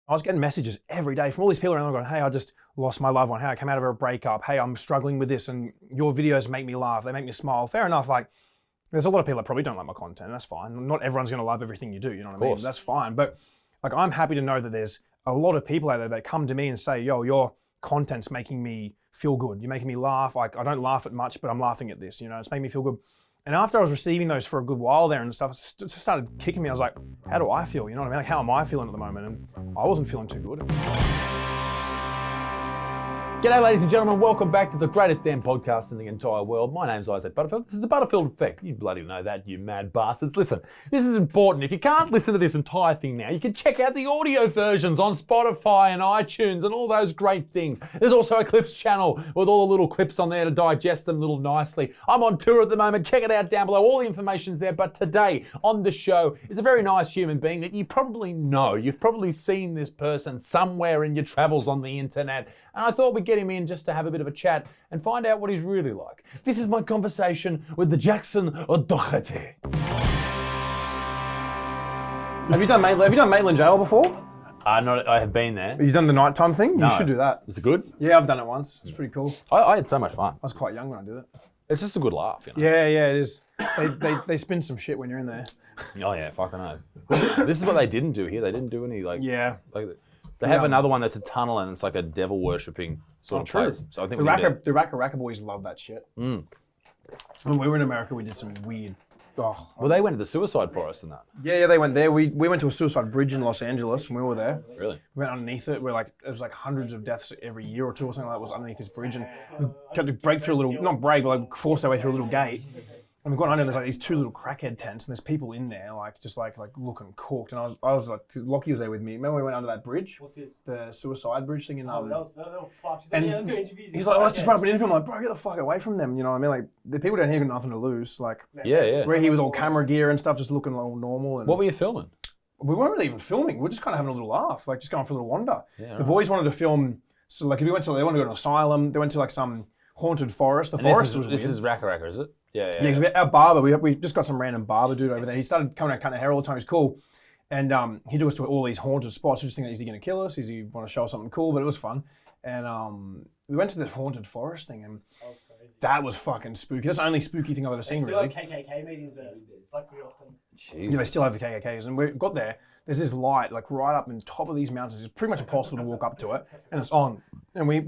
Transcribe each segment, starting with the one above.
I was getting messages every day from all these people around going, hey, I just lost my loved one. Hey, I came out of a breakup. Hey, I'm struggling with this and your videos make me laugh. They make me smile. Fair enough. Like, there's a lot of people that probably don't like my content, and that's fine. Not everyone's going to love everything you do, you know what I mean? That's fine. But like, I'm happy to know that there's a lot of people out there that come to me and say, yo, your content's making me feel good. You're making me laugh. Like, I don't laugh at much, but I'm laughing at this, you know, it's making me feel good. And after I was receiving those for a good while there and stuff, it just started kicking me. I was like, how do I feel? You know what I mean? Like, how am I feeling at the moment? And I wasn't feeling too good. G'day ladies and gentlemen, welcome back to the greatest damn podcast in the entire world. My name's Butterfield. This is the Butterfield Effect. You bloody know that, you mad bastards. Listen, this is important. If you can't listen to this entire thing now, you can check out the audio versions on Spotify and iTunes and all those great things. There's also a clips channel with all the little clips on there to digest them a little nicely. I'm on tour at the moment. Check it out down below. All the information's there. But today on the show is a very nice human being that you probably know. You've probably seen this person somewhere in your travels on the internet. And I thought we'd get him in just to have a bit of a chat and find out what he's really like. This is my conversation with the Jackson O'Doherty. Have you done Maitland Jail before? I have been there. Have you done the nighttime thing? No. You should do that. Is it good? Yeah, I've done it once. It's pretty cool. I had so much fun. I was quite young when I did it. It's just a good laugh, you know? Yeah, it is. They spin some shit when you're in there. Oh yeah, fucking know. This is what they didn't do here. They didn't do any like... Yeah. They have another one that's a tunnel and it's like a devil worshipping sort of place. So I think the RackaRacka boys love that shit. When we were in America, we did some weird. Well, they went to the suicide forest and that. Yeah, they went there. We went to a suicide bridge in Los Angeles when we were there. Really? We went underneath it. It was like hundreds of deaths every year or two or something like that was underneath this bridge, and we had to break through not break, but like forced our way through a little gate. And we've gone under, and there's like these two little crackhead tents, and there's people in there, like just like looking cooked. And I was like, Loki was there with me. Remember we went under that bridge? What's this? The suicide bridge thing in That was fuck. She's and like, yeah, let's go interview. he's like, let's just run up an interview. I'm like, bro, get the fuck away from them. You know what I mean? Like, the people down here got nothing to lose. Like, Yeah. we're here with all camera gear and stuff, just looking all normal. And What were you filming? we weren't really even filming. We were just kind of having a little laugh, like just going for a little wander. Yeah, the boys wanted to film. So like, if they wanted to go to an asylum. They went to like some haunted forest. The forest was weird. This is RackaRacka, is it? Yeah. Yeah, because our barber, we just got some random barber dude over there. He started coming out cutting our hair all the time. He's cool. And he took us to all these haunted spots. We just think, is he going to kill us? Is he want to show us something cool? But it was fun. And we went to the haunted forest thing, and That was crazy. that was fucking spooky. That's the only spooky thing I've ever seen, Still really. have KKK meetings there. Like we often. Yeah, they still have the KKKs. And we got there. There's this light, like right up in the top of these mountains. It's pretty much impossible to walk up to it, and it's on. And we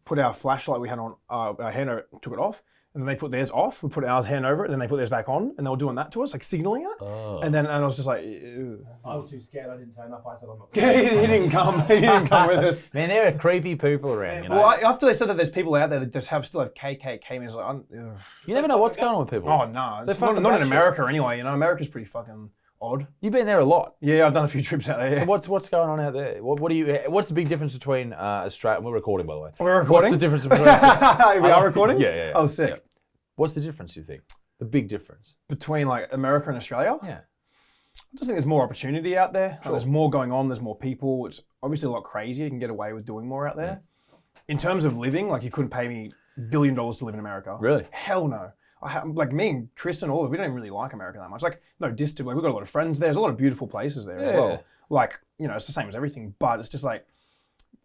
put our flashlight we had on our hand, took it off. And then they put theirs off. We put ours hand over it. And then they put theirs back on. And they were doing that to us, like signaling it. Oh. And I was just like, ew. I was too scared. I didn't turn up. I said I'm not. he didn't come. He didn't come with us. Man, there are creepy people around, you know? Well, after they said that there's people out there that just still have KKK meetings, like, ugh. You never know what's going on with people. Oh no, it's fucking not in batshit. America anyway. You know, America's pretty fucking odd. You've been there a lot. Yeah, I've done a few trips out there. So what's going on out there? What's the big difference between Australia? We're recording, by the way. We're recording. What's the difference between? We are recording. Yeah. Oh, sick. Yeah. What's the difference, you think? The big difference? Between like America and Australia. Yeah. I just think there's more opportunity out there. Like, there's more going on. There's more people. It's obviously a lot crazier. You can get away with doing more out there. In terms of living, like you couldn't pay me $1 billion to live in America. Really? Hell no. Like me and Chris and all of us, we don't even really like America that much. Like, no distant. Like, we've got a lot of friends there. There's a lot of beautiful places there as well. Like, you know, it's the same as everything, but it's just like,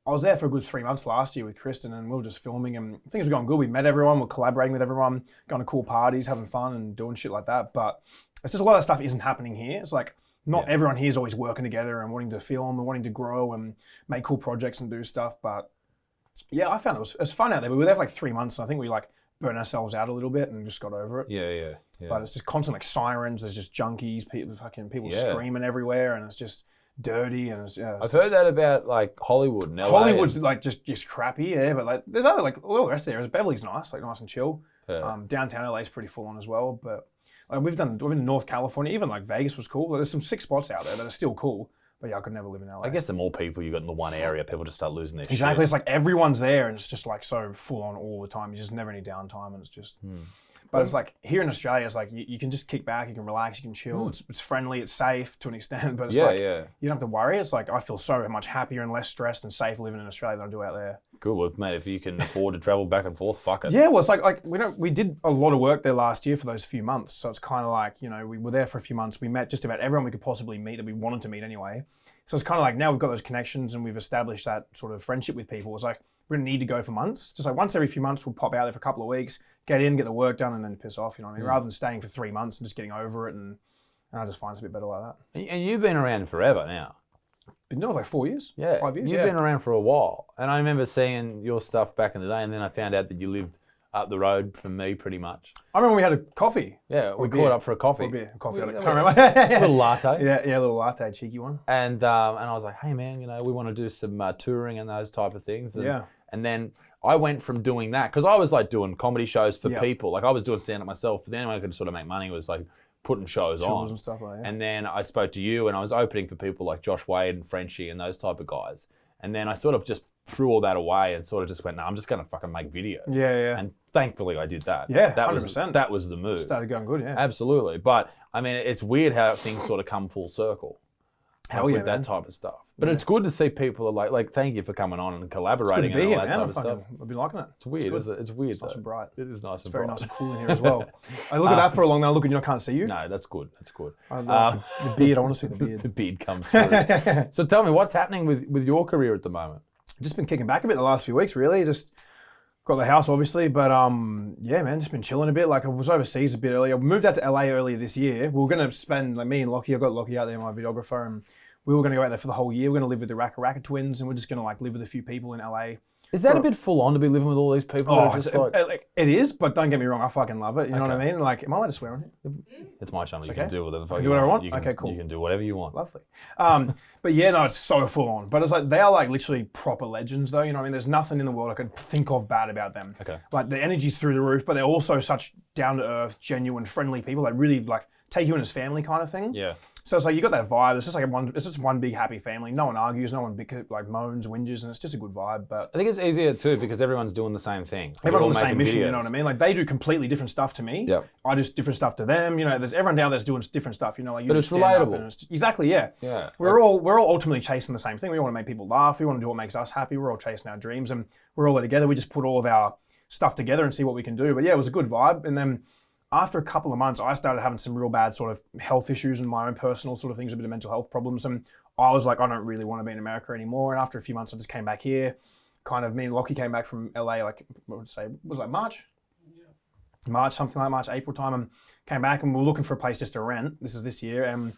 I was there for a good 3 months last year with Kristen, and we were just filming, and things were going good. We met everyone, we're collaborating with everyone, going to cool parties, having fun and doing shit like that. But it's just a lot of stuff isn't happening here. It's like not everyone here is always working together and wanting to film and wanting to grow and make cool projects and do stuff. But yeah, I found it was fun out there. We were there for like 3 months, and I think we like burned ourselves out a little bit and just got over it. Yeah. But it's just constant like sirens. There's just junkies, people screaming everywhere, and it's just dirty, and I've heard that about like Hollywood. No, Hollywood's like just crappy, but like there's other like all the rest of there. Beverly's nice, like nice and chill. Downtown LA's pretty full on as well. But like we've been to North California, even like Vegas was cool. Like, there's some sick spots out there that are still cool. But yeah, I could never live in LA. I guess the more people you got in the one area, people just start losing their shit. Exactly, it's like everyone's there, and it's just like so full on all the time. You just never any downtime, and it's just. But it's like here in Australia, it's like you can just kick back, you can relax, you can chill. It's friendly, it's safe to an extent, but it's you don't have to worry. It's like I feel so much happier and less stressed and safe living in Australia than I do out there. Good, well, mate. If you can afford to travel back and forth, fuck it. Yeah, well, it's like we did a lot of work there last year for those few months, so it's kind of like we were there for a few months. We met just about everyone we could possibly meet that we wanted to meet anyway. So it's kind of like now we've got those connections and we've established that sort of friendship with people. It's like we don't need to go for months. Just like once every few months, we'll pop out there for a couple of weeks, get in, get the work done, and then piss off. You know what I mean? Rather than staying for 3 months and just getting over it, and I just find it's a bit better like that. And you've been around forever now. Been doing it like 4 years. Yeah, 5 years. You've been around for a while, and I remember seeing your stuff back in the day, and then I found out that you lived up the road from me, pretty much. I remember we had a coffee. Yeah, we caught up for a coffee. Or beer. Coffee. I can't A remember. little latte. Yeah, a little latte, cheeky one. And I was like, hey man, we want to do some touring and those type of things. And, and then I went from doing that, because I was like doing comedy shows for people. Like I was doing stand-up myself, but the only way I could sort of make money was like putting shows on. And stuff like that. And then I spoke to you, and I was opening for people like Josh Wade and Frenchie and those type of guys. And then I sort of just threw all that away and sort of just went, no, I'm just going to fucking make videos. Yeah. And thankfully I did that. Yeah, that 100%. That was the move. Started going good, yeah. Absolutely. But I mean, it's weird how things sort of come full circle. Hell yeah, with that type of stuff. But it's good to see people are like, thank you for coming on and collaborating and all that type of stuff. I've been liking it. It's weird. It's weird. It's nice and bright. It is nice and Very bright. nice and cool in here as well. I look at that for a long time. I look at you, I can't see you. No, that's good. That's good. I love the beard. I want to see the beard. The beard comes through. So tell me, what's happening with your career at the moment? Just been kicking back a bit the last few weeks, really. Just got the house, obviously, but yeah, man, just been chilling a bit. Like I was overseas a bit earlier. We moved out to LA earlier this year. We were going to spend, like me and Loki, I've got Loki out there, my videographer, and we were going to go out there for the whole year. We're going to live with the RackaRacka twins, and we're just going to like live with a few people in LA. Is that a bit full on to be living with all these people? Oh, it is, but don't get me wrong, I fucking love it. You know what I mean? Like, am I allowed to swear on here? It's my channel. You okay. can do whatever the fuck I can you do whatever I want. want? Okay, cool. You can do whatever you want. Lovely. But yeah, no, it's so full on. But it's like, they are like literally proper legends though, you know what I mean? There's nothing in the world I could think of bad about them. Okay. Like the energy's through the roof, but they're also such down to earth, genuine, friendly people that really like take you in as family kind of thing. Yeah. So it's like you got that vibe. It's just like it's just one big happy family. No one argues, no one like moans, whinges, and it's just a good vibe. But I think it's easier too because everyone's doing the same thing. Everyone's on the same mission, you know what I mean? Like they do completely different stuff to me. Yep. I do different stuff to them. You know, there's everyone down there's doing different stuff. You know, like you But just it's stand up relatable. and exactly, yeah. Yeah. We're all ultimately chasing the same thing. We want to make people laugh. We want to do what makes us happy. We're all chasing our dreams, and we're all there together. We just put all of our stuff together and see what we can do. But yeah, it was a good vibe. And then after a couple of months, I started having some real bad sort of health issues and my own personal sort of things, a bit of mental health problems. And I was like, I don't really want to be in America anymore. And after a few months, I just came back here. Kind of me and Loki came back from LA, like, what would you say, was it like March? Yeah. March, something like March, April time. And came back and we were looking for a place just to rent. This is this year. And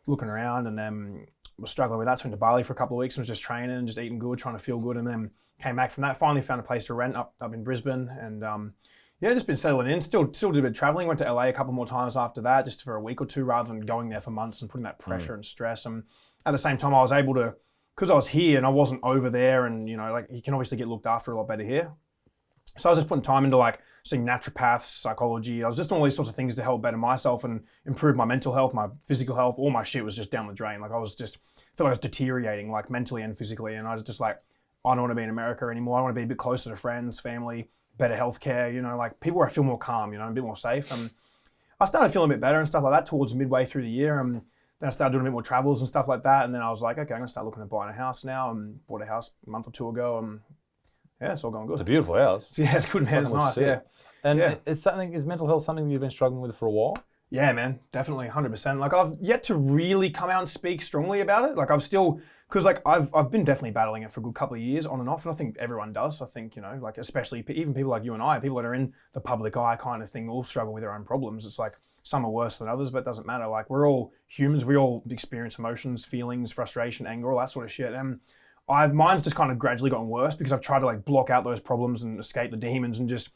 looking around and then was struggling with that. So went to Bali for a couple of weeks and was just training, just eating good, trying to feel good. And then came back from that. Finally found a place to rent up in Brisbane. And yeah, just been settling in. Still did a bit of traveling. Went to LA a couple more times after that, just for a week or two, rather than going there for months and putting that pressure and stress. And at the same time, I was able to, because I was here and I wasn't over there, and you know, like you can obviously get looked after a lot better here. So I was just putting time into like seeing naturopaths, psychology. I was just doing all these sorts of things to help better myself and improve my mental health, my physical health. All my shit was just down the drain. Like I was just, I felt like I was deteriorating, like mentally and physically. And I was just like, I don't want to be in America anymore. I want to be a bit closer to friends, family, better healthcare, you know, like people where I feel more calm, you know, a bit more safe. And I started feeling a bit better and stuff like that towards midway through the year. And then I started doing a bit more travels and stuff like that. And then I was like, okay, I'm going to start looking at buying a house now. And bought a house a month or two ago. And yeah, it's all going good. It's a beautiful house. So, yeah, it's good, man. It's nice, yeah. And Yeah. is mental health something you've been struggling with for a while? Yeah, man, definitely, 100%. Like I've yet to really come out and speak strongly about it. Like I'm still, because like I've been definitely battling it for a good couple of years on and off, and I think everyone does. I think, you know, like especially even people like you and I, people that are in the public eye kind of thing, all struggle with their own problems. It's like some are worse than others, but it doesn't matter. Like we're all humans. We all experience emotions, feelings, frustration, anger, all that sort of shit. And mine's just kind of gradually gotten worse because I've tried to like block out those problems and escape the demons and just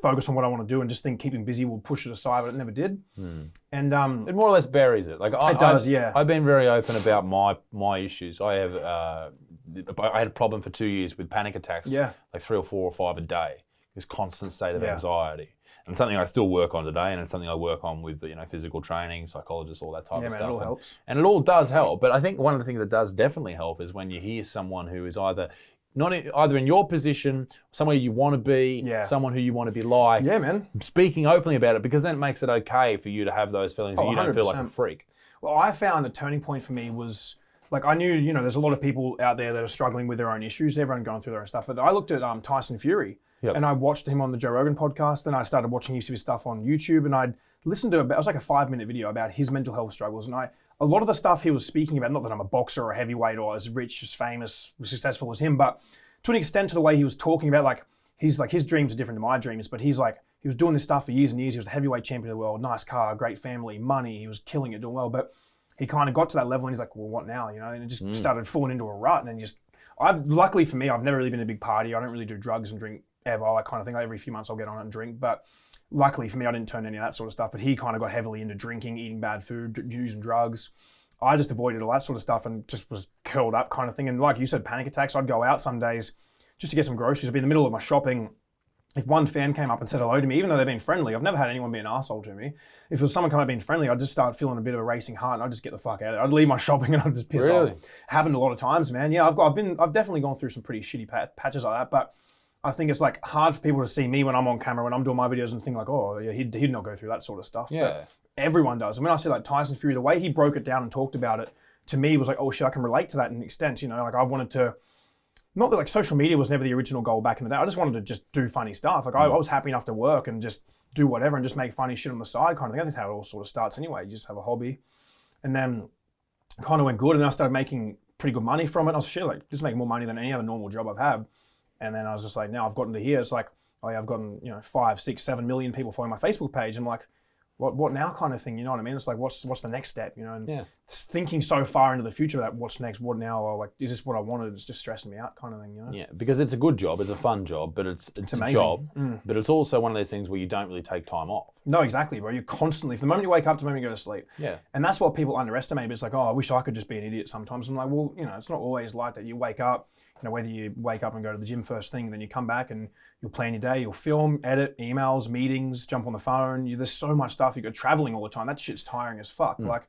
focus on what I want to do and just think keeping busy will push it aside, but it never did. And It more or less buries it. Like it does, yeah. I've been very open about my issues. I have I had a problem for 2 years with panic attacks. Yeah. Like 3 or 4 or 5 a day. This constant state of Yeah. anxiety. And something I still work on today, and it's something I work on with, you know, physical training, psychologists, all that type Yeah, of man, stuff. it all helps. And it all does help. But I think one of the things that does definitely help is when you hear someone who is either in your position, somewhere you want to be, Yeah. someone who you want to be like, yeah, man. speaking openly about it, because then it makes it okay for you to have those feelings and you don't feel like a 100%. freak. Well, I found a turning point for me was, like I knew, you know, there's a lot of people out there that are struggling with their own issues, everyone going through their own stuff, but I looked at Tyson Fury Yep. and I watched him on the Joe Rogan podcast, then I started watching his stuff on YouTube and I'd listened to it was like a 5-minute video about his mental health struggles, and I a lot of the stuff he was speaking about, not that I'm a boxer or a heavyweight or as rich, as famous, as successful as him, but to an extent to the way he was talking about, like his dreams are different to my dreams, but he's like, he was doing this stuff for years and years. He was the heavyweight champion of the world, nice car, great family, money. He was killing it, doing well, but he kind of got to that level and he's like, well, what now? You know, and it just started falling into a rut. And then luckily for me, I've never really been a big party. I don't really do drugs and drink ever. I kind of think every few months I'll get on it and drink. But luckily for me, I didn't turn any of that sort of stuff. But he kind of got heavily into drinking, eating bad food, using drugs. I just avoided all that sort of stuff and just was curled up kind of thing. And like you said, panic attacks. I'd go out some days just to get some groceries. I'd be in the middle of my shopping. If one fan came up and said hello to me, even though they've been friendly, I've never had anyone be an arsehole to me. If it was someone come up being friendly, I'd just start feeling a bit of a racing heart and I'd just get the fuck out of it. I'd leave my shopping and I'd just piss off. Happened a lot of times, man. Yeah, I've definitely gone through some pretty shitty patches like that, but I think it's like hard for people to see me when I'm on camera, when I'm doing my videos and think like, oh, yeah, he'd not go through that sort of stuff. Yeah. But everyone does. And when I say like Tyson Fury, the way he broke it down and talked about it, to me was like, oh shit, I can relate to that in an extent. You know, like I wanted to, not that like social media was never the original goal back in the day. I just wanted to just do funny stuff. Like I was happy enough to work and just do whatever and just make funny shit on the side kind of thing. That's how it all sort of starts anyway. You just have a hobby. And then kind of went good and then I started making pretty good money from it. I was shit, like just making more money than any other normal job I've had. And then I was just like, now I've gotten to here. It's like, oh yeah, I've gotten, 5, 6, 7 million people following my Facebook page. I'm like, what now kind of thing, you know what I mean? It's like, what's the next step, you know? And thinking so far into the future that what's next, what now, or like, is this what I wanted? It's just stressing me out kind of thing, you know? Yeah, because it's a good job, it's a fun job, but it's a job, but it's also one of those things where you don't really take time off. No, exactly, bro. You're constantly, from the moment you wake up to the moment you go to sleep. Yeah. And that's what people underestimate. But it's like, oh, I wish I could just be an idiot sometimes. I'm like, well, it's not always like that. You wake up, whether you wake up and go to the gym first thing, then you come back and you'll plan your day, you'll film, edit, emails, meetings, jump on the phone. There's so much stuff. You go traveling all the time. That shit's tiring as fuck. Like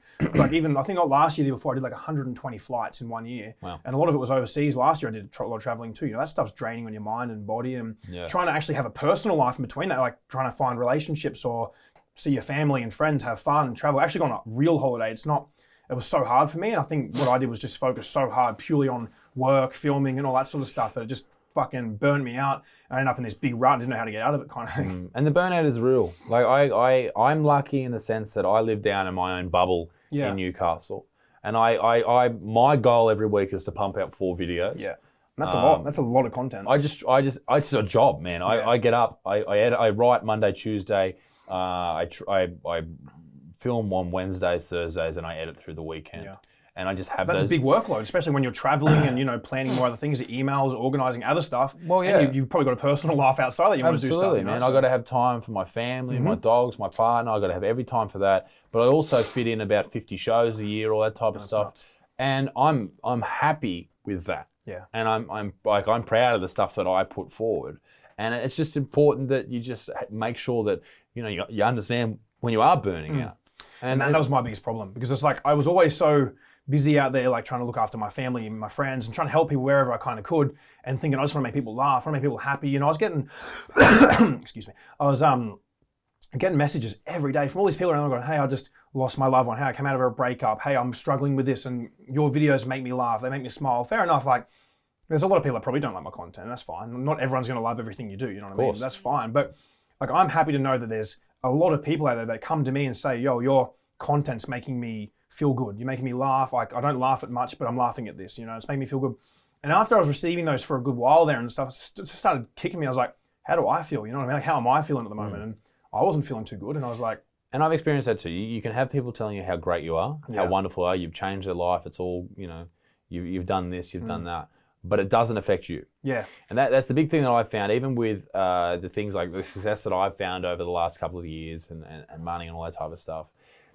even, I think not last year, the year before, I did like 120 flights in 1 year. Wow. And a lot of it was overseas. Last year I did a lot of traveling too. That stuff's draining on your mind and body and trying to actually have a personal life in between that, like trying to find relationships or see your family and friends, have fun, travel. Actually gone on a real holiday. It was so hard for me. And I think what I did was just focus so hard purely on work, filming and all that sort of stuff that it just fucking burned me out. I ended up in this big rut and didn't know how to get out of it kind of thing. And the burnout is real. Like I'm lucky in the sense that I live down in my own bubble in Newcastle. And my goal every week is to pump out 4 videos. Yeah. And that's a lot. That's a lot of content. It's a job, man. I get up, I edit, I write Monday, Tuesday, I film on Wednesdays, Thursdays, and I edit through the weekend. Yeah. And I just have That's a big workload, especially when you're traveling and, planning more other things, emails, organising other stuff. Well, yeah. And you've probably got a personal life outside that you want to do stuff. Absolutely, man. I've got to have time for my family, my dogs, my partner. I've got to have every time for that. But I also fit in about 50 shows a year, all that type of stuff. Nuts. And I'm happy with that. Yeah. And I'm proud of the stuff that I put forward. And it's just important that you just make sure that, you understand when you are burning out. And that was my biggest problem because it's like I was always so busy out there, like trying to look after my family and my friends and trying to help people wherever I kind of could and thinking I just want to make people laugh, I want to make people happy. I was getting, excuse me, I was getting messages every day from all these people around going, hey, I just lost my loved one. Hey, I came out of a breakup. Hey, I'm struggling with this and your videos make me laugh. They make me smile. Fair enough. Like there's a lot of people that probably don't like my content and that's fine. Not everyone's going to love everything you do. You know what I mean? That's fine. But like, I'm happy to know that there's a lot of people out there that come to me and say, yo, your content's making me feel good. You're making me laugh. Like I don't laugh at much, but I'm laughing at this, it's making me feel good. And after I was receiving those for a good while there and stuff, it just started kicking me. I was like, how do I feel? You know what I mean? Like, how am I feeling at the moment? And I wasn't feeling too good. And I was like, and I've experienced that too. You can have people telling you how great you are, how wonderful you are. You've changed their life. It's all, you've done this, you've done that, but it doesn't affect you. Yeah. And that's the big thing that I've found, even with the things like the success that I've found over the last couple of years and money and all that type of stuff.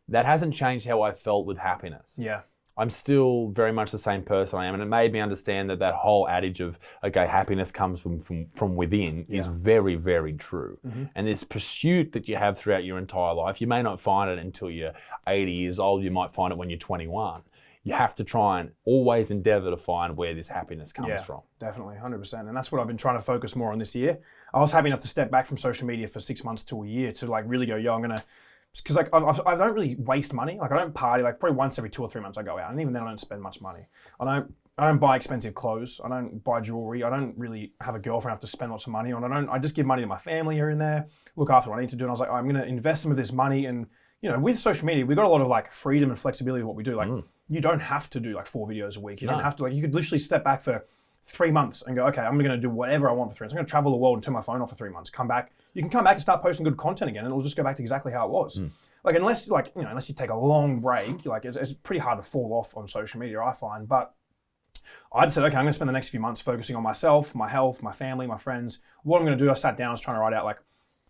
That hasn't changed how I felt with happiness. Yeah. I'm still very much the same person I am. And it made me understand that whole adage of, okay, happiness comes from within is very, very true. And this pursuit that you have throughout your entire life, you may not find it until you're 80 years old. You might find it when you're 21. You have to try and always endeavor to find where this happiness comes from. Definitely, 100%. And that's what I've been trying to focus more on this year. I was happy enough to step back from social media for 6 months to a year to like really go, yo, I'm going to, because like I don't really waste money. Like I don't party. Like probably once every 2 or 3 months I go out, and even then I don't spend much money. I don't buy expensive clothes. I don't buy jewelry. I don't really have a girlfriend I have to spend lots of money on. I just give money to my family here and there. Look after what I need to do. And I was like, I'm going to invest some of this money and with social media, we've got a lot of like freedom and flexibility of what we do. Like you don't have to do like 4 videos a week. You don't have to, like, you could literally step back for 3 months and go, okay, I'm going to do whatever I want for 3 months. I'm going to travel the world and turn my phone off for 3 months. Come back. You can come back and start posting good content again, and it'll just go back to exactly how it was. Like unless you take a long break, like it's pretty hard to fall off on social media, I find. But I said, okay, I'm going to spend the next few months focusing on myself, my health, my family, my friends. What I'm going to do, I sat down, I was trying to write out like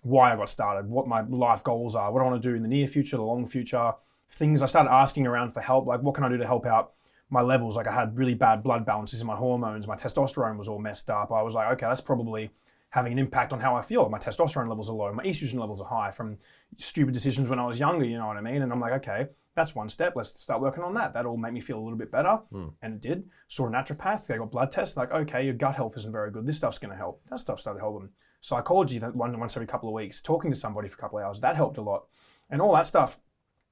why I got started, what my life goals are, what I want to do in the near future, the long future, things. I started asking around for help, like what can I do to help out my levels? Like I had really bad blood balances in my hormones, my testosterone was all messed up. I was like, okay, that's probably having an impact on how I feel. My testosterone levels are low, my estrogen levels are high from stupid decisions when I was younger, you know what I mean? And I'm like, okay, that's one step. Let's start working on that. That'll make me feel a little bit better. And it did. Saw a naturopath. They got blood tests. Like, okay, your gut health isn't very good. This stuff's going to help. That stuff started helping. Psychology, once every couple of weeks, talking to somebody for a couple of hours, that helped a lot. And all that stuff.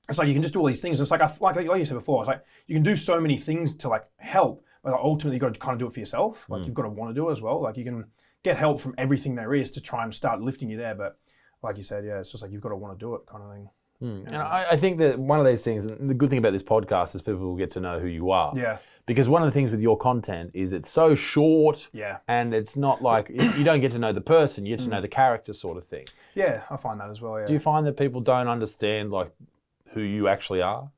It's like you can just do all these things. It's like you said before, it's like you can do so many things to like help, but ultimately you've got to kind of do it for yourself. Like you've got to want to do it as well. Like you can get help from everything there is to try and start lifting you there. But like you said, it's just like you've got to want to do it kind of thing. And I think that one of these things, and the good thing about this podcast is people will get to know who you are. Yeah. Because one of the things with your content is it's so short. Yeah. And it's not like, you don't get to know the person, you get to know the character sort of thing. Yeah, I find that as well, yeah. Do you find that people don't understand like who you actually are?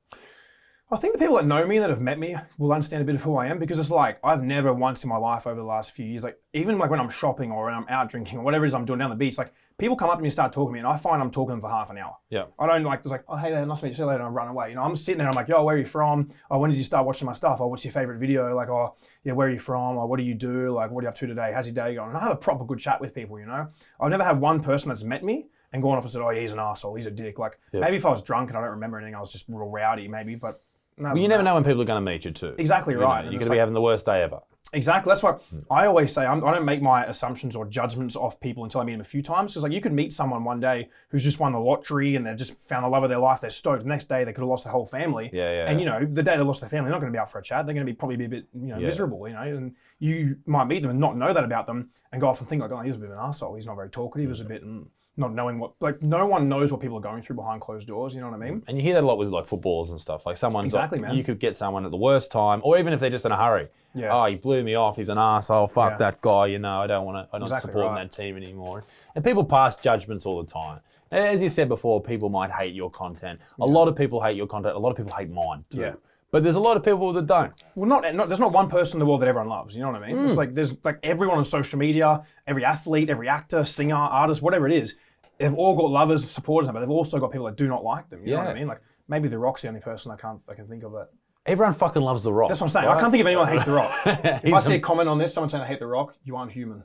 I think the people that know me and that have met me will understand a bit of who I am, because it's like I've never once in my life over the last few years, like even like when I'm shopping or when I'm out drinking or whatever it is I'm doing down the beach, like people come up to me and start talking to me and I find I'm talking to them for half an hour. Yeah. I don't like, it's like, oh, hey there, nice to meet you, see you later, and I run away. I'm sitting there, I'm like, yo, where are you from? Oh, when did you start watching my stuff? Oh, what's your favorite video? Like, oh, yeah, where are you from? Or what do you do? Like, what are you up to today? How's your day going? And I have a proper good chat with people, I've never had one person that's met me and gone off and said, oh, yeah, he's an arsehole, he's a dick. Like, maybe if I was drunk and I don't remember anything, I was just real rowdy, maybe, but no. Well, you never know when people are going to meet you too. Exactly right. You're going to be having the worst day ever. Exactly. That's why I always say I don't make my assumptions or judgments off people until I meet them a few times. Because like you could meet someone one day who's just won the lottery and they've just found the love of their life. They're stoked. The next day they could have lost their whole family. Yeah. And the day they lost their family, they're not going to be out for a chat. They're going to probably be a bit miserable. And you might meet them and not know that about them and go off and think like, oh, he was a bit of an arsehole. He's not very talkative. He was a bit not knowing what, like no one knows what people are going through behind closed doors, you know what I mean? And you hear that a lot with like footballers and stuff. Like someone's exactly, like, man. You could get someone at the worst time, or even if they're just in a hurry. Yeah. Oh, he blew me off, he's an arsehole, fuck that guy, I'm not Exactly supporting right. that team anymore. And people pass judgments all the time. As you said before, people might hate your content. A lot of people hate your content, a lot of people hate mine too. Yeah. But there's a lot of people that don't. Well, there's not one person in the world that everyone loves. You know what I mean? It's like there's like everyone on social media, every athlete, every actor, singer, artist, whatever it is. They've all got lovers, supporters, but they've also got people that do not like them. You know what I mean? Like maybe The Rock's the only person I can think of that. Everyone fucking loves The Rock. That's what I'm saying. Right? I can't think of anyone that hates The Rock. If I see a comment on this, someone saying I hate The Rock, you aren't human.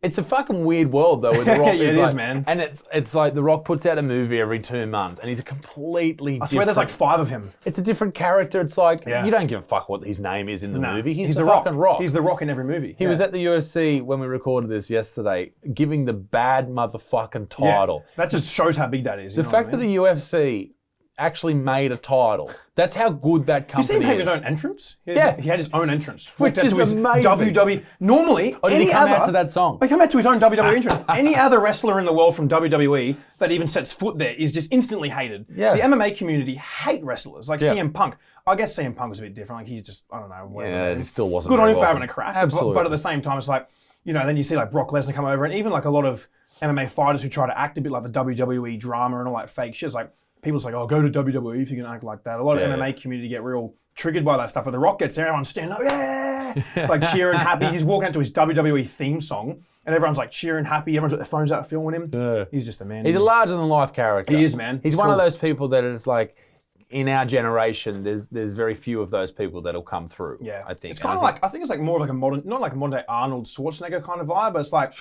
It's a fucking weird world though with The Rock. Yeah, it is, man. And it's like The Rock puts out a movie every 2 months and he's a completely I swear there's like 5 of him. It's a different character. It's like, you don't give a fuck what his name is in the movie. He's the fucking Rock. He's The Rock in every movie. He was at the UFC when we recorded this yesterday, giving the bad motherfucking title. That just shows how big that is. The fact that the UFC actually made a title, that's how good that company is. You see him have his own entrance? He had his own entrance. Which is amazing. WWE. Normally, did he come out to that song? He came out to his own WWE entrance. Any other wrestler in the world from WWE that even sets foot there is just instantly hated. Yeah. The MMA community hate wrestlers, like CM Punk. I guess CM Punk was a bit different. Like he's just, I don't know. Yeah, he still wasn't good on very him for welcome. having a crack. Absolutely. But at the same time, it's like, then you see like Brock Lesnar come over, and even like a lot of MMA fighters who try to act a bit like the WWE drama and all that fake shit. It's like, people's like, oh, go to WWE if you can act like that. A lot of MMA community get real triggered by that stuff. But The Rock gets there, everyone's standing up, like cheering, happy. He's walking out to his WWE theme song, and everyone's like cheering, happy. Everyone's got their phones out filming him. Yeah. He's just a man. He's a larger-than-life character. He is, man. He's one of those people that is like, in our generation, there's very few of those people that'll come through. Yeah, I think it's kind of like, I think it's like more of like a modern, not like a modern day Arnold Schwarzenegger kind of vibe, but it's like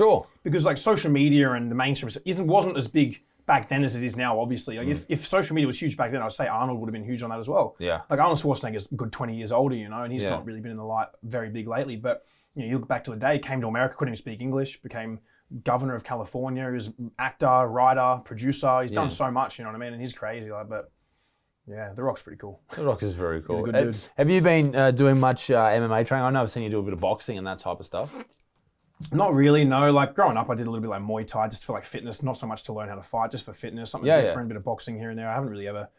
because like social media and the mainstream wasn't as big back then as it is now, obviously. Like if social media was huge back then, I'd say Arnold would have been huge on that as well. Yeah. Like Arnold Schwarzenegger's a good 20 years older, and he's not really been in the light very big lately. But you look back to the day, came to America, couldn't even speak English, became governor of California. He was actor, writer, producer. He's done so much, you know what I mean? And he's crazy, but yeah, The Rock's pretty cool. The Rock is very cool. He's a good dude. Have you been doing much MMA training? I know I've seen you do a bit of boxing and that type of stuff. Not really, no. Like growing up, I did a little bit like Muay Thai just for like fitness, not so much to learn how to fight, just for fitness, something different, bit of boxing here and there. I haven't really ever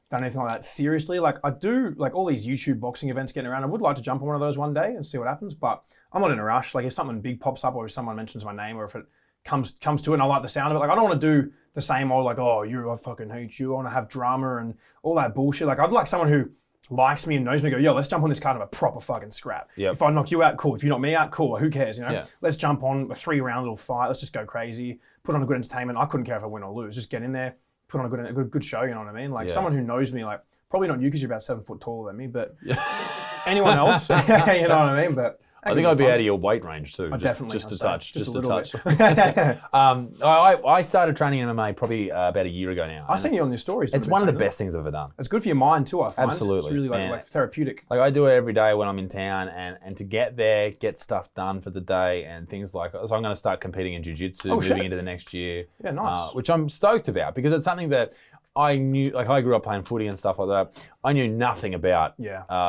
done anything like that seriously. Like I do like all these YouTube boxing events getting around. I would like to jump on one of those one day and see what happens, but I'm not in a rush. Like if something big pops up or if someone mentions my name or if it comes to it and I like the sound of it, like I don't want to do the same old like, oh, I fucking hate you. I want to have drama and all that bullshit. Like I'd like someone who likes me and knows me, go, yo, let's jump on this card of a proper fucking scrap. Yep. If I knock you out, cool. If you knock me out, cool. Who cares, you know? Yeah. Let's jump on a 3-round little fight. Let's just go crazy. Put on a good entertainment. I couldn't care if I win or lose. Just get in there, put on a good show, you know what I mean? Like someone who knows me, like probably not you because you're about 7 foot taller than me, but anyone else, you know what I mean? But I think I'd be out of your weight range too. Definitely. Just a touch. Just a a little touch. bit. I started training MMA probably about a year ago now. I've seen you on your stories. It's one of the best things I've ever done. It's good for your mind too, I find. Absolutely. It's really like therapeutic. Like I do it every day when I'm in town, and to get there, get stuff done for the day, and things like. So I'm going to start competing in jiu-jitsu moving into the next year. Yeah, nice. Which I'm stoked about because it's something that I knew. Like I grew up playing footy and stuff like that. I knew nothing about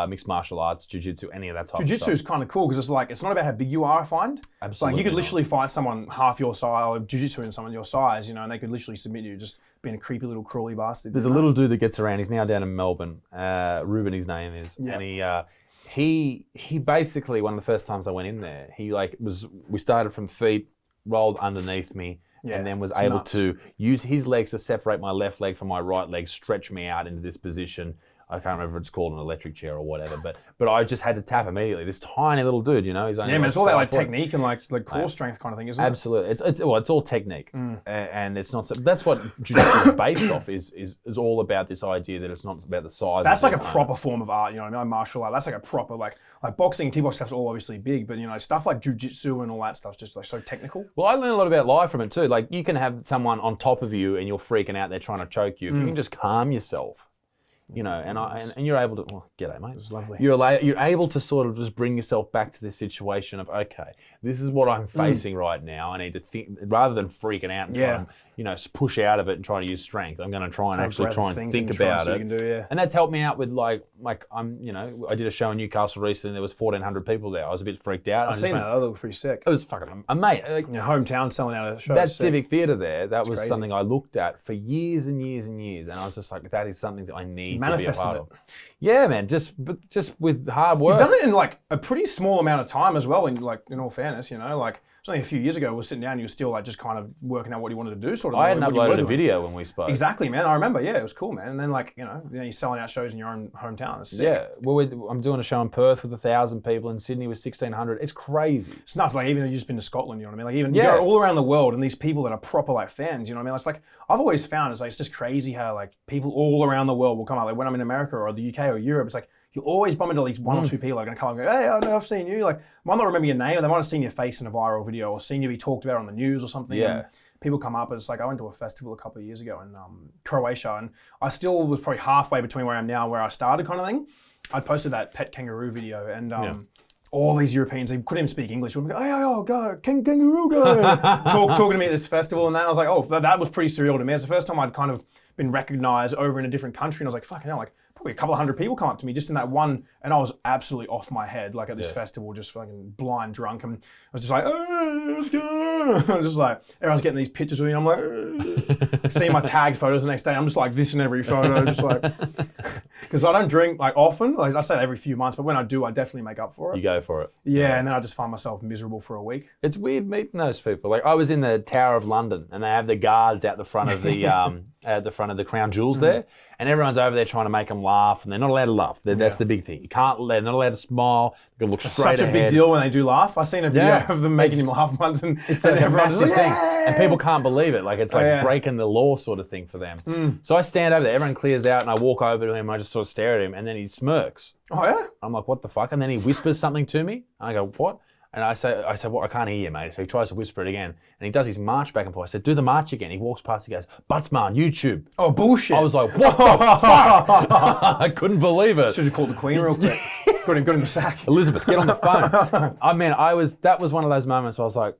mixed martial arts, jiu-jitsu, any of that type of stuff. Jiu-jitsu is kind of cool because it's not about how big you are, I find. Absolutely. Like you could literally fight someone half your size, or jiu-jitsu in someone your size, you know, and they could literally submit you just being a creepy little crawly bastard. There's a little dude that gets around. He's now down in Melbourne. Ruben, his name is, and he basically one of the first times I went in there, we started from feet, rolled underneath me. And then was able to use his legs to separate my left leg from my right leg, stretch me out into this position. I can't remember if it's called an electric chair or whatever, but I just had to tap immediately. This tiny little dude, you know, he's only it's all that like technique and like core strength kind of thing, isn't it? Absolutely, it's all technique, and it's not. That's what jiu-jitsu is based off. Is all about this idea that it's not about the size. That's like a proper form of art, you know what I mean? Like martial art. That's like a proper like boxing and kickboxing stuff's all obviously big, but you know stuff like jiu-jitsu and all that stuff's just like so technical. Well, I learned a lot about life from it too. Like you can have someone on top of you and you're freaking out, they're trying to choke you. If you can just calm yourself. You know, and you're able to. Well, g'day, mate. It's lovely. You're able to sort of just bring yourself back to this situation of okay, this is what I'm facing right now. I need to think rather than freaking out and try and, push out of it and try to use strength. I'm going to try and actually think about it. And that's helped me out with like I did a show in Newcastle recently. There was 1,400 people there. I was a bit freaked out. I've seen that. That looked pretty sick. It was fucking amazing. Your hometown selling out a show. That civic theatre there. That was something I looked at for years and years and years, and I was just like, that is something that I need. Manifested it. Yeah, man. Just with hard work. You've done it in like a pretty small amount of time as well. In all fairness, you know, like it's only a few years ago we were sitting down and you were still like just kind of working out what you wanted to do, sort of. I hadn't uploaded a video when we spoke. Exactly, man. I remember. Yeah, it was cool, man. And then like you're selling out shows in your own hometown. It's sick. Yeah. Well, I'm doing a show in Perth with 1,000 people, in Sydney with 1,600. It's crazy. It's nuts. Like even if you've just been to Scotland, you know what I mean? Like even you go all around the world, and these people that are proper like fans, you know what I mean? It's like I've always found it's just crazy how like people all around the world will come out. Like when I'm in America or the UK or Europe, it's like you always bump into at least one or two people that are going to come and go, hey, I know I've seen you. Like, might not remember your name, and they might have seen your face in a viral video or seen you be talked about on the news or something. Yeah. And people come up, and it's like, I went to a festival a couple of years ago in Croatia, and I still was probably halfway between where I am now and where I started kind of thing. I posted that pet kangaroo video, and all these Europeans, they couldn't even speak English. They would go, hey, go, kangaroo, go. Talking to me at this festival, and then I was like, oh, that was pretty surreal to me. It's the first time I'd kind of been recognized over in a different country, and I was like, fucking hell, like, probably a couple of hundred people come up to me just in that one, and I was absolutely off my head, like at this festival, just fucking blind drunk, and I was just like, oh, what's going on? I was just like, everyone's getting these pictures of me, and I'm like, seeing my tagged photos the next day, I'm just like this in every photo, just like, because I don't drink like often, like I say that every few months, but when I do, I definitely make up for it. You go for it. Yeah, and then I just find myself miserable for a week. It's weird meeting those people. Like I was in the Tower of London, and they have the guards out the front of the at the front of the Crown Jewels there, and everyone's over there trying to make them laugh, and they're not allowed to laugh. That's the big thing. You can't. They're not allowed to smile. They're gonna look straight ahead. Such a big deal when they do laugh. I've seen a video of them making him laugh once, and everyone's massive like, thing, and people can't believe it. Like it's like breaking the law sort of thing for them. So I stand over there. Everyone clears out, and I walk over to him. I just sort of stare at him, and then he smirks. Oh yeah. I'm like, what the fuck? And then he whispers something to me. And I go, what? And I say, well, I can't hear you, mate. So he tries to whisper it again. And he does his march back and forth. I said, do the march again. He walks past, he goes, Buttsman, YouTube. Oh, bullshit. I was like, what the fuck? I couldn't believe it. Should have called the Queen real quick. Got him the sack. Elizabeth, get on the phone. I mean, that was one of those moments where I was like,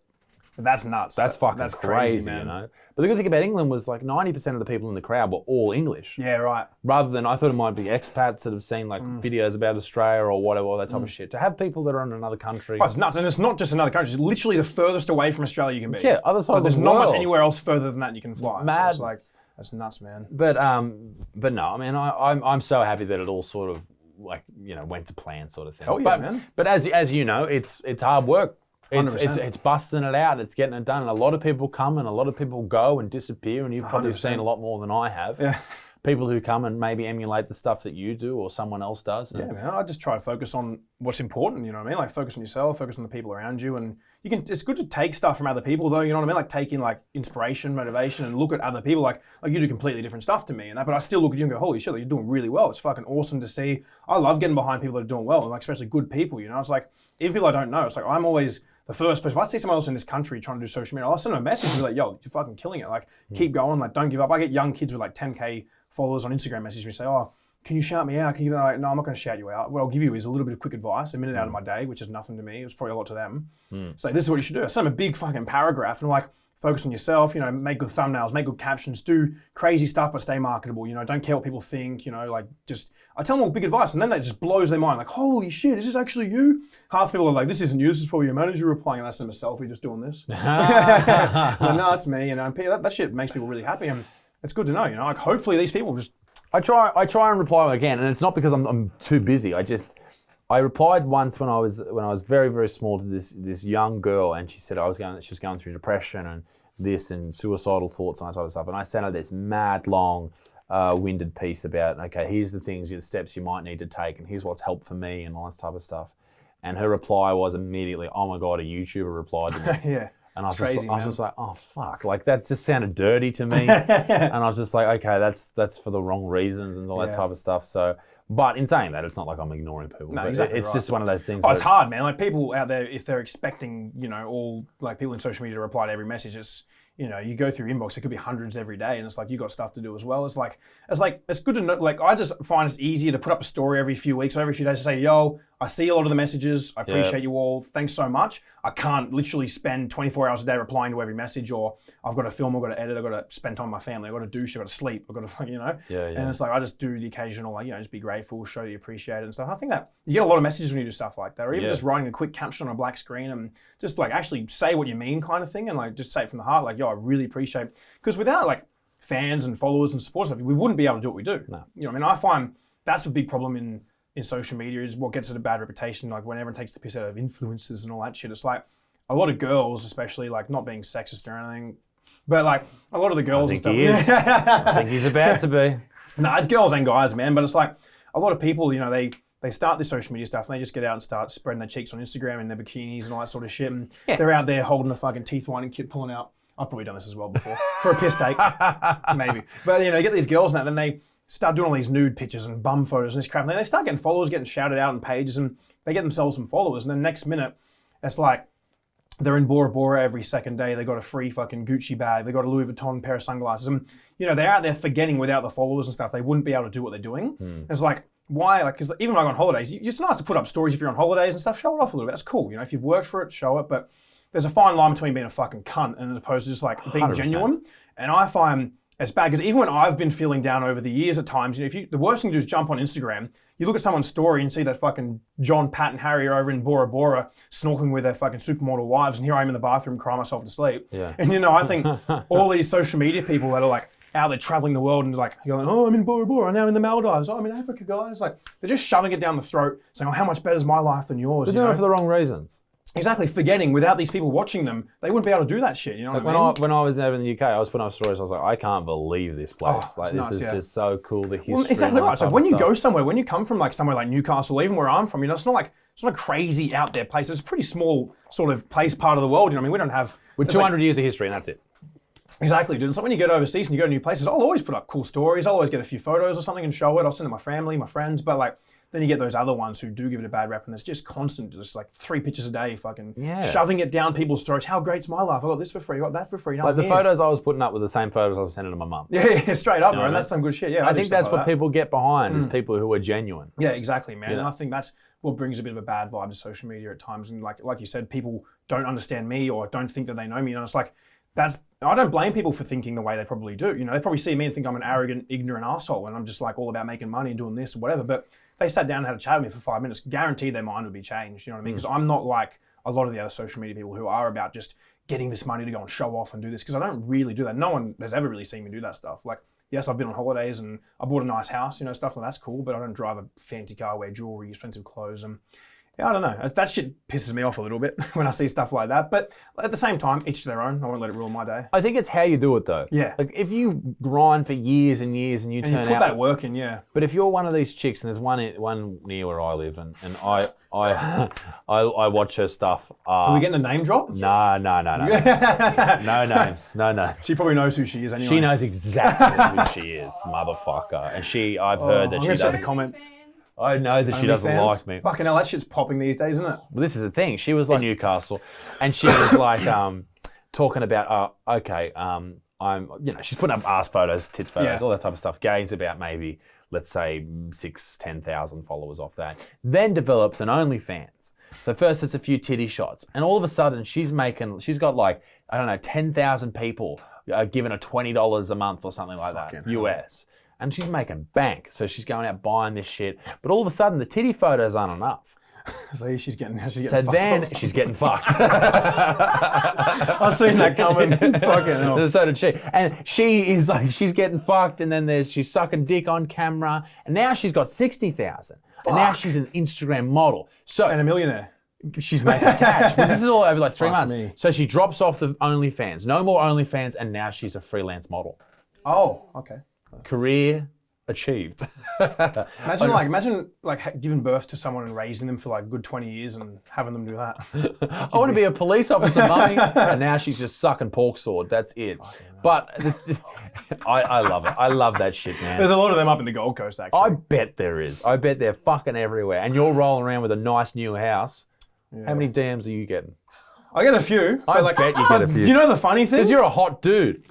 That's nuts. That's fucking that's crazy, man. you know. But the good thing about England was like 90% of the people in the crowd were all English. Yeah, right. Rather than, I thought it might be expats that have seen like videos about Australia or whatever, all that type of shit. To have people that are in another country. Oh, it's nuts. And it's not just another country. It's literally the furthest away from Australia you can be. Yeah, other side of the There's world. not much anywhere else further than that you can fly. Mad. So it's like, that's nuts, man. But no, I mean, I'm so happy that it all sort of like, you know, went to plan sort of thing. Hell yeah, but, man. But as you know, it's hard work. It's 100%. it's busting it out. It's getting it done. And a lot of people come and a lot of people go and disappear. And you've probably 100%. seen a lot more than I have. Yeah. People who come and maybe emulate the stuff that you do or someone else does. Yeah, man. I just try to focus on what's important, you know what I mean? Like focus on yourself, focus on the people around you. And it's good to take stuff from other people though, you know what I mean? Like taking like inspiration, motivation and look at other people. Like you do completely different stuff to me and that, but I still look at you and go, holy shit, like, you're doing really well. It's fucking awesome to see. I love getting behind people that are doing well, and like especially good people, you know? It's like, even people I don't know, it's like I'm always the first person. If I see someone else in this country trying to do social media, I'll send them a message and be like, yo, you're fucking killing it. Like keep going, like don't give up. I get young kids with like 10K followers on Instagram message me say, oh, can you shout me out? Can you be like, no, I'm not going to shout you out. What I'll give you is a little bit of quick advice, a minute out of my day, which is nothing to me. It was probably a lot to them. So this is what you should do. I send them a big fucking paragraph and like, focus on yourself, you know, make good thumbnails, make good captions, do crazy stuff, but stay marketable, you know, don't care what people think, you know, like just, I tell them all big advice and then that just blows their mind. Like, holy shit, is this actually you? Half people are like, this isn't you, this is probably your manager replying, and that's them a selfie just doing this. Like, no, it's me, you know, and that shit makes people really happy and it's good to know, you know, like hopefully these people just. I try and reply again, and it's not because I'm too busy. I replied once when I was very, very small to this young girl, and she said she was going through depression and this and suicidal thoughts and that sort of stuff. And I sent her this mad long, winded piece about, okay, here's the steps you might need to take, and here's what's helped for me, and all that type of stuff. And her reply was immediately, oh my god, a YouTuber replied to me. Yeah. And I was just like, oh fuck, like that just sounded dirty to me. And I was just like, okay, that's for the wrong reasons and all that type of stuff. So, but in saying that, it's not like I'm ignoring people. No, but exactly it's right. just one of those things. Oh, it's hard, man. Like people out there, if they're expecting, you know, all like people in social media to reply to every message, it's, you know, you go through your inbox, it could be hundreds every day, and it's like you got stuff to do as well. It's good to know. Like I just find it's easier to put up a story every few weeks or every few days to say, yo, I see a lot of the messages. I appreciate you all. Thanks so much. I can't literally spend 24 hours a day replying to every message, or I've got to film, I've got to edit, I've got to spend time with my family, I've got to douche, I've got to sleep, I've got to, you know. Yeah. And it's like I just do the occasional, like, you know, just be grateful, show you appreciate it and stuff. I think that you get a lot of messages when you do stuff like that, or even just writing a quick caption on a black screen and just like actually say what you mean kind of thing, and like just say it from the heart, like, yo, I really appreciate, because without like fans and followers and support stuff, we wouldn't be able to do what we do. No. You know, I mean, I find that's a big problem in social media, is what gets it a bad reputation. Like when everyone takes the piss out of influencers and all that shit, it's like a lot of girls, especially, like not being sexist or anything, but like a lot of the girls and stuff. I think he's about to be. No, it's girls and guys, man. But it's like a lot of people, you know, they start this social media stuff and they just get out and start spreading their cheeks on Instagram in their bikinis and all that sort of shit. And they're out there holding a fucking teeth whitening kit, pulling out. I've probably done this as well before for a piss take, maybe. But you know, you get these girls now, then they start doing all these nude pictures and bum photos and this crap. And then they start getting followers, getting shouted out on pages, and they get themselves some followers. And then next minute, it's like they're in Bora Bora every second day. They got a free fucking Gucci bag. They got a Louis Vuitton pair of sunglasses. And you know, they're out there forgetting without the followers and stuff, they wouldn't be able to do what they're doing. It's like, why? Like, because even like on holidays, it's nice to put up stories if you're on holidays and stuff. Show it off a little bit. That's cool. You know, if you've worked for it, show it. But there's a fine line between being a fucking cunt and as opposed to just like being 100%. genuine. And I find it's bad because even when I've been feeling down over the years at times, you know, the worst thing to do is jump on Instagram. You look at someone's story and see that fucking John, Pat, and Harry are over in Bora Bora snorkeling with their fucking supermodel wives, and here I am in the bathroom crying myself to sleep. Yeah. And you know, I think all these social media people that are like out there traveling the world and like going, oh, I'm in Bora Bora, I'm now in the Maldives, oh, I'm in Africa, guys. Like they're just shoving it down the throat, saying, oh, how much better is my life than yours? They're you doing know? it for the wrong reasons. Exactly, forgetting without these people watching them, they wouldn't be able to do that shit. You know what I mean? When I was over in the UK, I was putting up stories. I was like, I can't believe this place. Like, this is just so cool. The history. Well, exactly and all right. that So type when of you stuff. go somewhere, when you come from like somewhere like Newcastle, even where I'm from, you know, it's not a crazy out there place. It's a pretty small sort of place, part of the world. You know what I mean? We don't have with 200 years of history, and that's it. Exactly, dude. So when you get overseas and you go to new places, I'll always put up cool stories. I'll always get a few photos or something and show it. I'll send it to my family, my friends. But like, then you get those other ones who do give it a bad rep, and it's just constant, just like 3 pictures a day, fucking Yeah. shoving it down people's throats. How great's my life? I got this for free, I got that for free. Like the photos I was putting up were the same photos I was sending to my mum. Yeah, straight up, You know bro. what And I that's some good shit. Yeah, I do think stuff that's like what that. people get behind is people who are genuine. Yeah, exactly, man. Yeah. And I think that's what brings a bit of a bad vibe to social media at times. And like you said, people don't understand me or don't think that they know me. And it's like, I don't blame people for thinking the way they probably do. You know, they probably see me and think I'm an arrogant, ignorant asshole, and I'm just like all about making money and doing this or whatever. But if they sat down and had a chat with me for 5 minutes, guaranteed their mind would be changed. You know what I mean? Because I'm not like a lot of the other social media people who are about just getting this money to go and show off and do this. Because I don't really do that. No one has ever really seen me do that stuff. Like, yes, I've been on holidays and I bought a nice house, you know, stuff like that's cool. But I don't drive a fancy car, wear jewelry, expensive clothes, and yeah, I don't know. That shit pisses me off a little bit when I see stuff like that. But at the same time, each to their own. I won't let it ruin my day. I think it's how you do it though. Yeah. Like if you grind for years and years and you And turn you put out. that work in, yeah. But if you're one of these chicks, and there's one near where I live, and I watch her stuff. Are we getting a name drop? No. No names. No names. She probably knows who she is anyway. She knows exactly who she is, motherfucker. And I've heard that I'm she gonna check does. the comments. I know that she doesn't OnlyFans. like me. Fucking hell, that shit's popping these days, isn't it? Well, this is the thing. She was like Newcastle, and she was like talking about, she's putting up ass photos, tit photos, all that type of stuff. Gains about maybe, let's say, 10,000 followers off that. Then develops an OnlyFans. So first it's a few titty shots, and all of a sudden she's got like, I don't know, 10,000 people giving her $20 a month or something like that, US. And she's making bank. So she's going out buying this shit. But all of a sudden, the titty photos aren't enough. So she's getting So fucked then off. she's getting fucked. I've seen that coming. Fucking hell. So did she. And she is like, she's getting fucked. And then she's sucking dick on camera. And now she's got 60,000. And now she's an Instagram model. So And a millionaire. she's making cash. But this is all over like 3 months. me. So she drops off the OnlyFans. No more OnlyFans. And now she's a freelance model. Oh, okay. Career achieved. Imagine giving birth to someone and raising them for like a good 20 years and having them do that. I want to be a police officer, mummy. And now she's just sucking pork sword. That's it. But I love it. I love that shit, man. There's a lot of them up in the Gold Coast, actually. I bet there is. I bet they're fucking everywhere. And you're rolling around with a nice new house. How many DMs are you getting? I get a few. I but bet you get a few. Do you know the funny thing? Because you're a hot dude.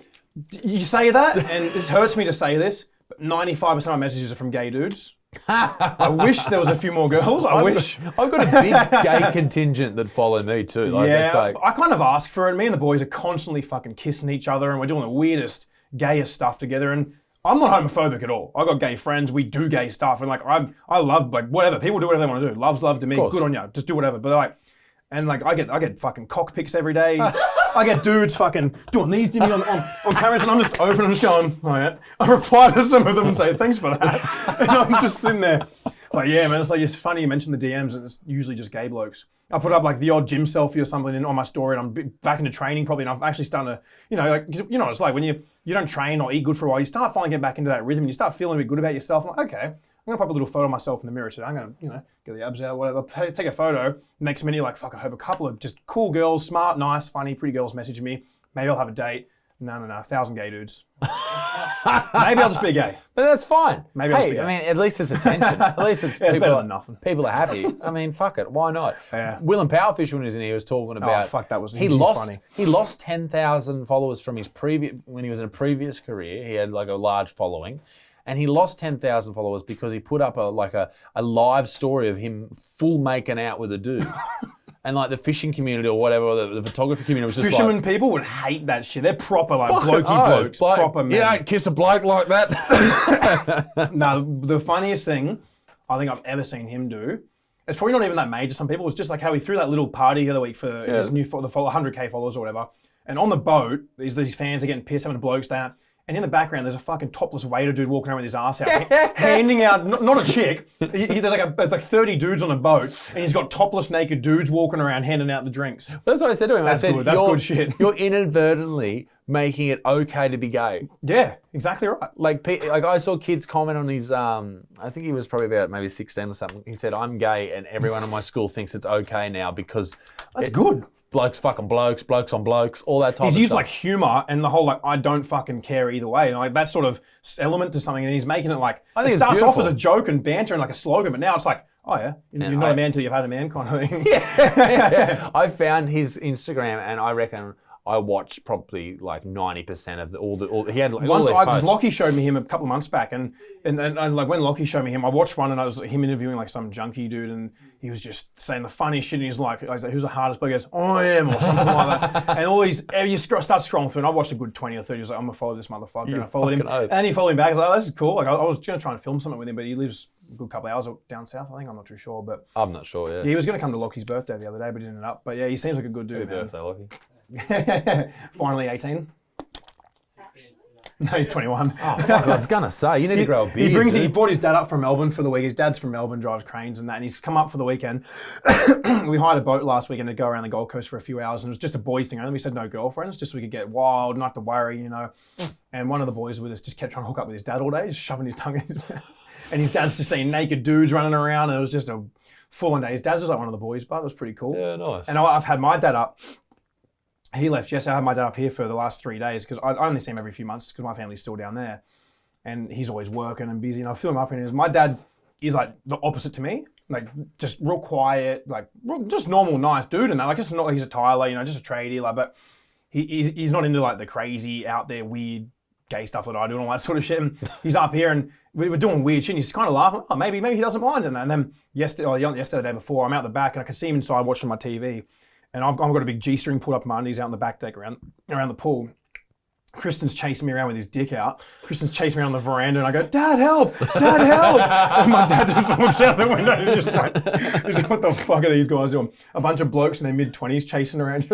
You say that, and it hurts me to say this, but 95% of my messages are from gay dudes. I wish there was a few more girls. I wish. I've got a big gay contingent that follow me too. Like, Yeah, it's like, I kind of ask for it. Me and the boys are constantly fucking kissing each other, and we're doing the weirdest, gayest stuff together. And I'm not homophobic at all. I got gay friends. We do gay stuff, and I love whatever people do, whatever they want to do. Love's love to me. Good on you. Just do whatever. But I get fucking cock pics every day. I get dudes fucking doing these to me on cameras, and I'm just open. I'm just going, oh yeah. I reply to some of them and say thanks for that, and I'm just sitting there. Like, yeah, man, it's funny you mentioned the DMs, and it's usually just gay blokes. I put up like the odd gym selfie or something on my story, and I'm back into training probably, and I'm actually starting to, you know, it's like when you don't train or eat good for a while, you start finally getting back into that rhythm, and you start feeling a bit good about yourself. I'm like, okay, I'm gonna pop a little photo of myself in the mirror today. I'm gonna, get the abs out, whatever. Take a photo. Next minute, you're like, fuck, I hope a couple of just cool girls, smart, nice, funny, pretty girls message me. Maybe I'll have a date. No, 1,000 gay dudes. Maybe I'll just be gay. but that's fine. Maybe I'll just be I gay. mean, at least it's attention. At least it's It's people, better than nothing. People are happy. I mean, fuck it. Why not? Yeah. Willem Powerfish, when he was in here, was talking about. Oh, fuck, that was he's funny. He lost 10,000 followers from his previous when he was in a previous career. He had like a large following, and he lost 10,000 followers because he put up a live story of him full making out with a dude. And like the fishing community or whatever, or the photography community was just Fishermen like, people would hate that shit. They're proper like "Fucking blokey oath, blokes, bloke. proper men. You don't kiss a bloke like that." No, the funniest thing I think I've ever seen him do, it's probably not even that major to some people, it's just like how he threw that little party the other week for his new 100k followers or whatever. And on the boat, these fans are getting pissed, having a bloke stay out. And in the background, there's a fucking topless waiter dude walking around with his ass out, handing out, not a chick, there's like 30 dudes on a boat, and he's got topless naked dudes walking around handing out the drinks. That's what I said to him. That's I said, good. That's good shit. You're inadvertently making it okay to be gay. Yeah, exactly right. Like I saw kids comment on his, I think he was probably about maybe 16 or something. He said, "I'm gay and everyone in my school thinks it's okay now because..." That's good. blokes fucking blokes, blokes on blokes, all that type He's of used stuff. like humor and the whole like I don't fucking care either way, and like that sort of element to something, and he's making it like I think it it's starts off as beautiful. a joke and banter and like a slogan, but now it's like, oh yeah, you're not a man till you've had a man kind of thing. Yeah. I found his Instagram, and I reckon I watched probably like 90% of all he had like Once all these because posts. Loki showed me him a couple of months back, and like when Loki showed me him, I watched one and I was him interviewing like some junkie dude, and he was just saying the funniest shit. And he's like, I was like, who's the hardest bloke? He goes, I am, or something like that. And all these, you start scrolling through, and I watched a good 20 or 30. I was like, I'm gonna follow this motherfucker. And I followed him, fucking oath. and he followed me back. I was like, oh, this is cool. Like I was gonna try and film something with him, but he lives a good couple of hours down south. I think I'm not too sure, but I'm not sure, yeah. yeah, he was gonna come to Loki's birthday the other day, but he ended up. But yeah, he seems like a good dude, Happy man. birthday, Loki. Finally 18. No, he's 21. Oh, fuck, I was gonna say, you need to grow a beard. He brought his dad up from Melbourne for the week. His dad's from Melbourne, drives cranes and that, and he's come up for the weekend. We hired a boat last weekend to go around the Gold Coast for a few hours, and it was just a boys thing. And we said no girlfriends, just so we could get wild, not have to worry, you know. And one of the boys with us just kept trying to hook up with his dad all day, just shoving his tongue in his mouth. And his dad's just seeing naked dudes running around, and it was just a full-on day. His dad's just like one of the boys, but it was pretty cool. Yeah, nice. And I've had my dad up. He left yesterday. I had my dad up here for the last 3 days because I only see him every few months because my family's still down there. And he's always working and busy. And I fill him up and my dad is like the opposite to me. Like just real quiet, like just normal, nice dude. And that, like, he's a Tyler, you know, just a tradie. Like, but he's not into like the crazy, out there, weird gay stuff that I do and all that sort of shit. And he's up here and we were doing weird shit. And he's kind of laughing. Oh, maybe he doesn't mind. And then yesterday, the day before, I'm out the back and I can see him inside watching my TV. And I've got a big G-string pulled up my undies out in the back deck around the pool. Kristen's chasing me around with his dick out. Kristen's chasing me around the veranda and I go, Dad, help! Dad, help! And my dad just looks out the window and he's just like, what the fuck are these guys doing? A bunch of blokes in their mid-20s chasing around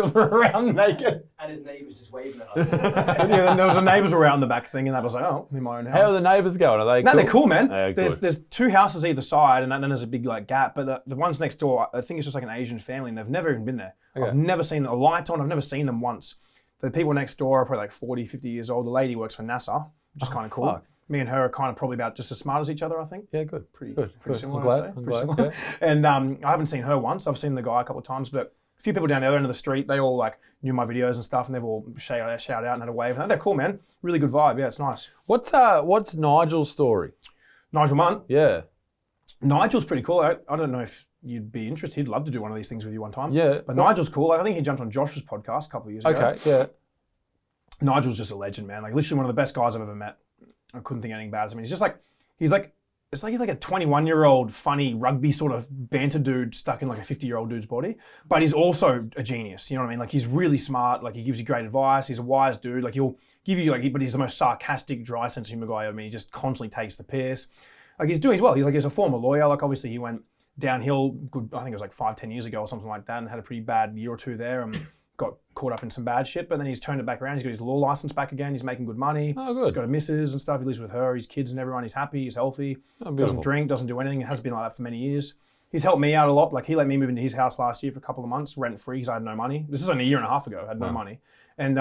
naked. And his neighbours just waving at us. And yeah, there was the neighbours around the back thing and I was like, oh, I'm in my own house. How are the neighbours going? Are they No, cool? they're cool, man. Yeah, There's two houses either side, and then there's a big like gap. But the ones next door, I think it's just like an Asian family, and they've never even been there. Okay. I've never seen a light on. I've never seen them once. The people next door are probably like 40, 50 years old. The lady works for NASA, which is kind of cool. fuck. Me and her are kind of probably about just as smart as each other, I think. Yeah, good. Pretty Good. similar, I'm glad. I'd say. I'm Pretty glad. similar. Yeah. And I haven't seen her once. I've seen the guy a couple of times, but a few people down the other end of the street, they all like knew my videos and stuff, and they've all shout out and had a wave. And they're cool, man. Really good vibe. Yeah, it's nice. What's Nigel's story? Nigel Munn. Yeah. Nigel's pretty cool. I don't know if you'd be interested. He'd love to do one of these things with you one time. Yeah. But Nigel's cool. Like, I think he jumped on Josh's podcast a couple of years ago. Okay. Yeah. Nigel's just a legend, man. Like literally one of the best guys I've ever met. I couldn't think anything bad of him. He's like he's like a 21-year-old funny rugby sort of banter dude stuck in like a 50-year-old dude's body. But he's also a genius. You know what I mean? Like he's really smart. Like he gives you great advice. He's a wise dude. Like he'll give you but he's the most sarcastic, dry sense of humor guy. I mean, he just constantly takes the piss. Like he's doing well. He's a former lawyer. Like obviously he went downhill good, I think it was like 5-10 years ago or something like that, and had a pretty bad year or two there and got caught up in some bad shit, but then he's turned it back around. He's got his law license back again. He's making good money. Oh, good. He's got a missus and stuff. He lives with her, his kids and everyone. He's happy. He's healthy. Oh, beautiful. Doesn't drink, doesn't do anything. It has been like that for many years. He's helped me out a lot. Like he let me move into his house last year for a couple of months, rent free, because I had no money. This is only a year and a half ago. I had no money. And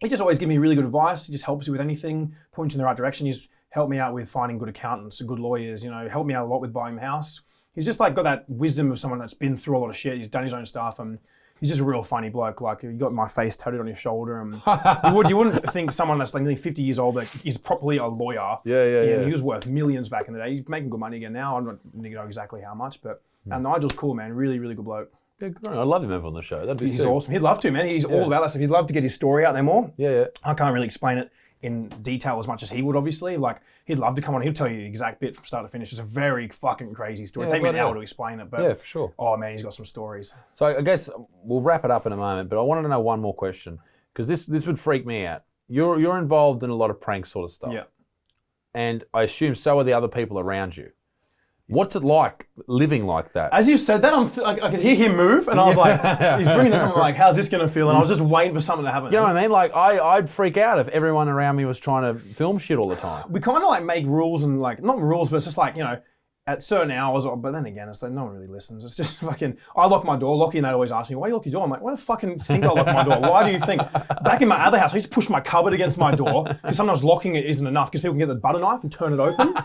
he just always gives me really good advice. He just helps you with anything, points you in the right direction. He's helped me out with finding good accountants and good lawyers, you know, helped me out a lot with buying the house. He's just like got that wisdom of someone that's been through a lot of shit. He's done his own stuff, and he's just a real funny bloke. Like you got my face tattooed on his shoulder, and you wouldn't think someone that's like nearly 50 years old that is properly a lawyer. Yeah. He was worth millions back in the day. He's making good money again now. I'm not going to know exactly how much, but Nigel's cool, man. Really, really good bloke. Yeah, good. I'd love him over on the show. That'd be He's sick. awesome. He'd love to, man. He's all about that stuff. He'd love to get his story out there more. Yeah. I can't really explain it in detail as much as he would, obviously. Like, he'd love to come on. He'll tell you the exact bit from start to finish. It's a very fucking crazy story. Yeah, It'd take me an bloody hour hell. to explain it, but Yeah, for sure. oh man, he's got some stories. So I guess we'll wrap it up in a moment, but I wanted to know one more question, because this would freak me out. You're involved in a lot of prank sort of stuff. Yeah. And I assume so are the other people around you. What's it like living like that? As you said that, I could hear him move, and I was like, he's bringing this something like, how's this going to feel? And I was just waiting for something to happen. You know what I mean? Like, I'd freak out if everyone around me was trying to film shit all the time. We kind of like make rules and like, not rules, but it's just like, you know, at certain hours, but then again, it's like no one really listens. It's just fucking, I lock my door. Lockie and they always ask me, why do you lock your door? I'm like, why the fucking think I lock my door? Why do you think? Back in my other house, I used to push my cupboard against my door because sometimes locking it isn't enough because people can get the butter knife and turn it open.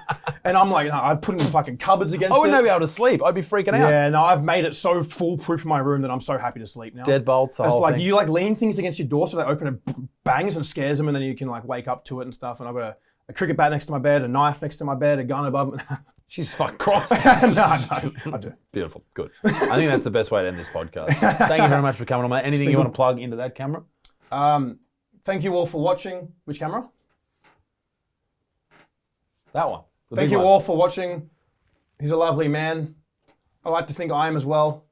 And I'm like, no, I put it in fucking cupboards against I wouldn't it. be able to sleep. I'd be freaking out. Yeah, no, I've made it so foolproof in my room that I'm so happy to sleep now. Deadbolts, the It's whole like thing. you like lean things against your door so they open and bangs and scares them, and then you can like wake up to it and stuff. And I've got a cricket bat next to my bed, a knife next to my bed, a gun above me. She's fucking cross. No, I do. Beautiful. Good. I think that's the best way to end this podcast. Thank you very much for coming on, mate. Anything you want to plug into that camera? Thank you all for watching. Which camera? That one. The Thank big you one. all for watching. He's a lovely man. I like to think I am as well.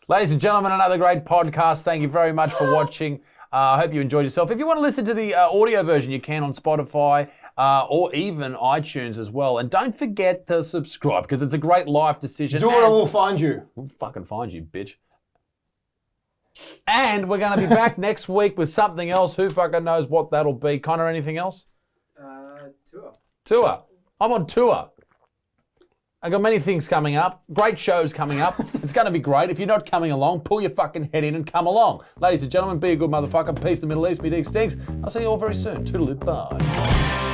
Ladies and gentlemen, another great podcast. Thank you very much for watching. I hope you enjoyed yourself. If you want to listen to the audio version, you can on Spotify or even iTunes as well. And don't forget to subscribe because it's a great life decision. Do it or we'll find you. We'll fucking find you, bitch. And we're going to be back next week with something else. Who fucking knows what that'll be? Connor, anything else? Tour. Tour. I'm on tour. I've got many things coming up. Great shows coming up. It's going to be great. If you're not coming along, pull your fucking head in and come along. Ladies and gentlemen, be a good motherfucker. Peace to the Middle East. Me dig stinks. I'll see you all very soon. Toodaloo. Bye.